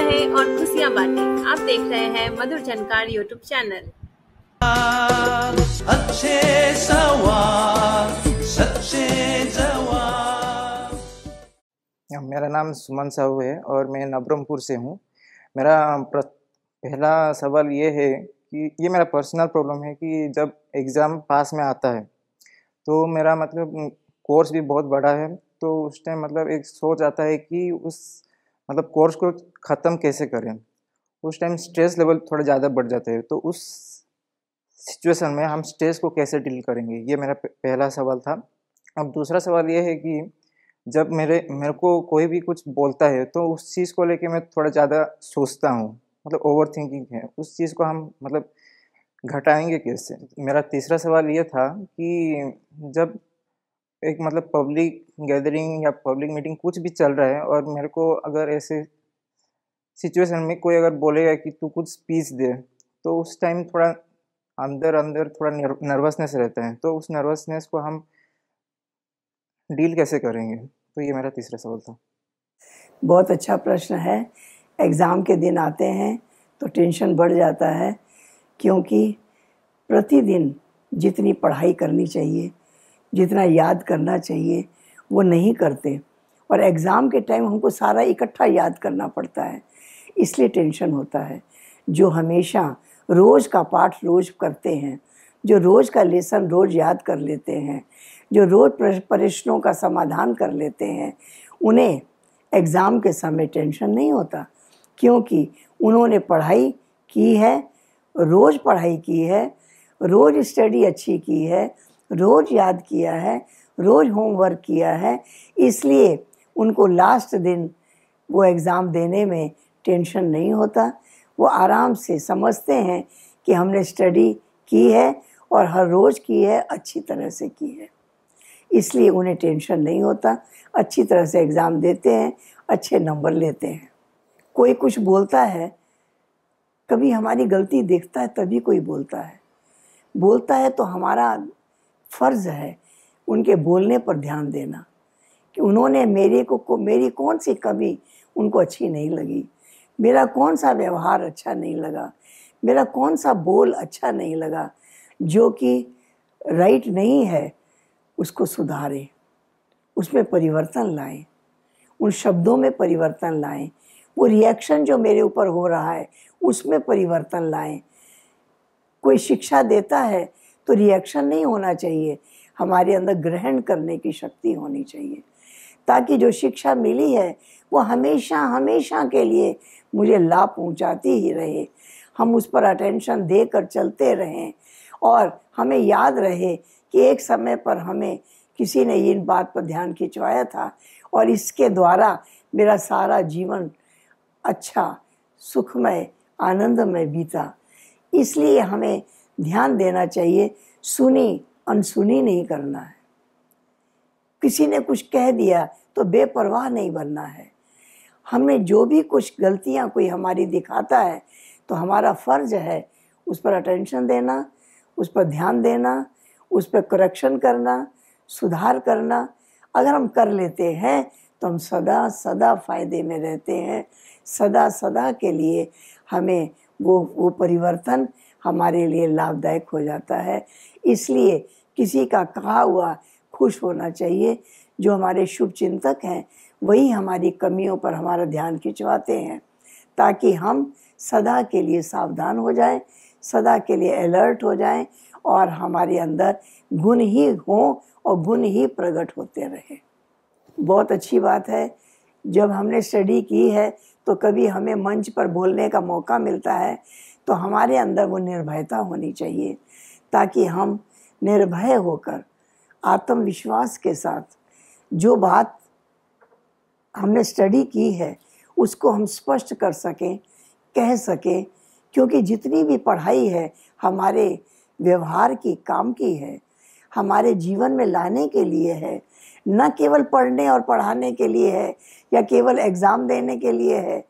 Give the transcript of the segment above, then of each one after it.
रहें और खुशियाँ बांटें। आप देख रहे हैं मधुर झनकार यूट्यूब चैनल। अच्छे सवाल सच्चे जवाब। मेरा नाम सुमन साहू है और मैं नबरंगपुर से हूँ। मेरा पहला सवाल ये है कि ये मेरा पर्सनल प्रॉब्लम है कि जब एग्ज़ाम पास में आता है तो मेरा मतलब कोर्स भी बहुत बड़ा है, तो उस टाइम मतलब एक सोच आता है कि उस मतलब कोर्स को ख़त्म कैसे करें। उस टाइम स्ट्रेस लेवल थोड़ा ज़्यादा बढ़ जाता है, तो उस सिचुएशन में हम स्ट्रेस को कैसे डील करेंगे, ये मेरा पहला सवाल था। अब दूसरा सवाल ये है कि जब मेरे को कोई भी कुछ बोलता है तो उस चीज़ को लेके मैं थोड़ा ज़्यादा सोचता हूँ, मतलब ओवर थिंकिंग है। उस चीज़ को हम मतलब घटाएंगे कैसे। मेरा तीसरा सवाल ये था कि जब एक मतलब पब्लिक गैदरिंग या पब्लिक मीटिंग कुछ भी चल रहा है और मेरे को अगर ऐसे सिचुएशन में कोई अगर बोलेगा कि तू कुछ स्पीच दे, तो उस टाइम थोड़ा अंदर अंदर थोड़ा नर्वसनेस रहता है, तो उस नर्वसनेस को हम डील कैसे करेंगे। तो ये मेरा तीसरा सवाल था। बहुत अच्छा प्रश्न है। एग्ज़ाम के दिन आते हैं तो टेंशन बढ़ जाता है, क्योंकि प्रतिदिन जितनी पढ़ाई करनी चाहिए, जितना याद करना चाहिए, वो नहीं करते, और एग्ज़ाम के टाइम हमको सारा इकट्ठा याद करना पड़ता है, इसलिए टेंशन होता है। जो हमेशा रोज़ का पाठ रोज़ करते हैं, जो रोज़ का लेसन रोज़ याद कर लेते हैं, जो रोज़ प्रश्नों का समाधान कर लेते हैं, उन्हें एग्ज़ाम के समय टेंशन नहीं होता, क्योंकि उन्होंने पढ़ाई की है, रोज़ पढ़ाई की है, रोज़ स्टडी अच्छी की है, रोज़ याद किया है, रोज़ होमवर्क किया है, इसलिए उनको लास्ट दिन वो एग्ज़ाम देने में टेंशन नहीं होता। वो आराम से समझते हैं कि हमने स्टडी की है और हर रोज़ की है, अच्छी तरह से की है, इसलिए उन्हें टेंशन नहीं होता। अच्छी तरह से एग्ज़ाम देते हैं, अच्छे नंबर लेते हैं। कोई कुछ बोलता है, कभी हमारी गलती देखता है तभी कोई बोलता है तो हमारा फ़र्ज़ है उनके बोलने पर ध्यान देना कि उन्होंने मेरी कौन सी कमी उनको अच्छी नहीं लगी, मेरा कौन सा व्यवहार अच्छा नहीं लगा, मेरा कौन सा बोल अच्छा नहीं लगा, जो कि राइट नहीं है उसको सुधारें, उसमें परिवर्तन लाएं, उन शब्दों में परिवर्तन लाएं, वो रिएक्शन जो मेरे ऊपर हो रहा है उसमें परिवर्तन लाएं। कोई शिक्षा देता है तो रिएक्शन नहीं होना चाहिए, हमारे अंदर ग्रहण करने की शक्ति होनी चाहिए, ताकि जो शिक्षा मिली है वो हमेशा हमेशा के लिए मुझे लाभ पहुंचाती ही रहे। हम उस पर अटेंशन देकर चलते रहें और हमें याद रहे कि एक समय पर हमें किसी ने इन बात पर ध्यान खिंचवाया था और इसके द्वारा मेरा सारा जीवन अच्छा, सुखमय, आनंदमय बीता। इसलिए हमें ध्यान देना चाहिए, सुनी अनसुनी नहीं करना है। किसी ने कुछ कह दिया तो बेपरवाह नहीं बनना है। हमें जो भी कुछ गलतियां कोई हमारी दिखाता है तो हमारा फ़र्ज़ है उस पर अटेंशन देना, उस पर ध्यान देना, उस पर करेक्शन करना, सुधार करना। अगर हम कर लेते हैं तो हम सदा सदा फ़ायदे में रहते हैं, सदा सदा के लिए हमें वो परिवर्तन हमारे लिए लाभदायक हो जाता है। इसलिए किसी का कहा हुआ खुश होना चाहिए। जो हमारे शुभ चिंतक हैं वही हमारी कमियों पर हमारा ध्यान खिंचवाते हैं, ताकि हम सदा के लिए सावधान हो जाएं, सदा के लिए अलर्ट हो जाएं और हमारे अंदर गुण ही हों और गुण ही प्रकट होते रहें। बहुत अच्छी बात है, जब हमने स्टडी की है तो कभी हमें मंच पर बोलने का मौका मिलता है तो हमारे अंदर वो निर्भयता होनी चाहिए, ताकि हम निर्भय होकर आत्मविश्वास के साथ जो बात हमने स्टडी की है उसको हम स्पष्ट कर सकें, कह सकें, क्योंकि जितनी भी पढ़ाई है हमारे व्यवहार की, काम की है, हमारे जीवन में लाने के लिए है, न केवल पढ़ने और पढ़ाने के लिए है या केवल एग्ज़ाम देने के लिए है,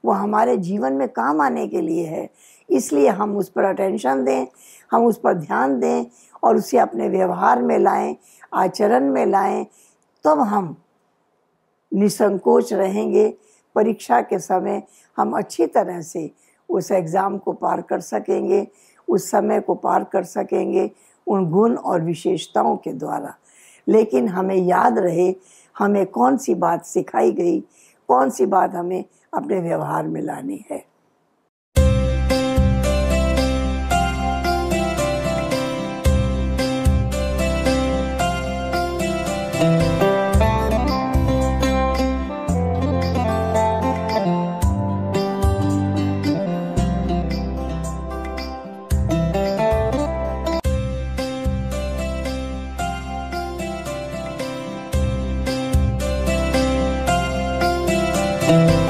वो हमारे जीवन में काम आने के लिए है। इसलिए हम उस पर अटेंशन दें, हम उस पर ध्यान दें और उसे अपने व्यवहार में लाएं, आचरण में लाएं, तब हम निसंकोच रहेंगे, परीक्षा के समय हम अच्छी तरह से उस एग्ज़ाम को पार कर सकेंगे, उस समय को पार कर सकेंगे उन गुण और विशेषताओं के द्वारा। लेकिन हमें याद रहे हमें कौन सी बात सिखाई गई, कौन सी बात हमें अपने व्यवहार में लानी है। Thank you.